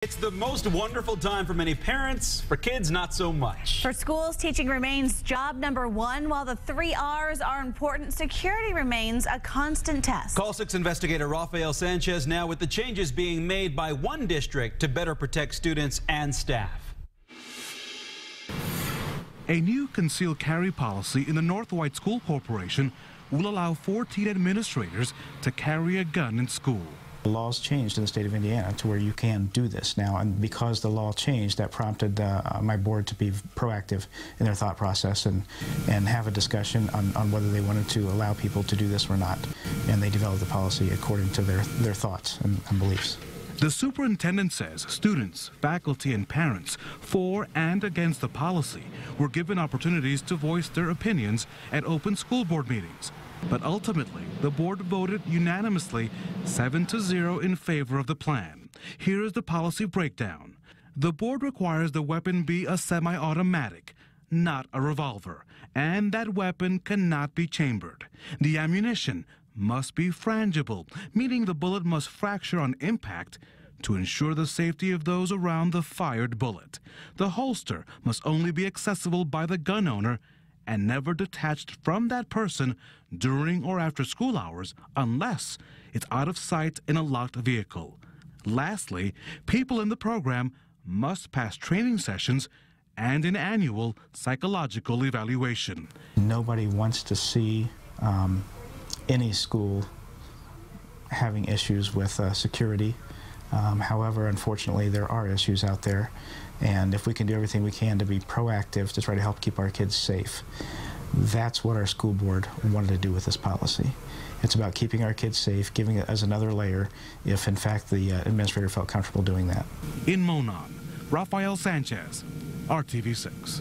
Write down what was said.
It's the most wonderful time for many parents. For kids, not so much. For schools, teaching remains job number one. While the 3 R's are important, security remains a constant test. Call 6 investigator Rafael Sanchez now with the changes being made by one district to better protect students and staff. A new concealed carry policy in the North White School Corporation will allow 14 administrators to carry a gun in school. The laws changed in the state of Indiana to where you can do this now, and because the law changed, that prompted my board to be proactive in their thought process and have a discussion on whether they wanted to allow people to do this or not, and they developed the policy according to their thoughts and beliefs. The superintendent says students, faculty, and parents for and against the policy were given opportunities to voice their opinions at open school board meetings. But ultimately, the board voted unanimously 7-0 in favor of the plan. Here is the policy breakdown. The board requires the weapon be a semi-automatic, not a revolver, and that weapon cannot be chambered. The ammunition must be frangible, meaning the bullet must fracture on impact to ensure the safety of those around the fired bullet. The holster must only be accessible by the gun owner and never detached from that person during or after school hours unless it's out of sight in a locked vehicle. Lastly, people in the program must pass training sessions and an annual psychological evaluation. Nobody wants to see any school having issues with security. However, unfortunately, there are issues out there, and if we can do everything we can to be proactive to try to help keep our kids safe, that's what our school board wanted to do with this policy. It's about keeping our kids safe, giving it as another layer if, in fact, the administrator felt comfortable doing that. In Monon, Rafael Sanchez, RTV6.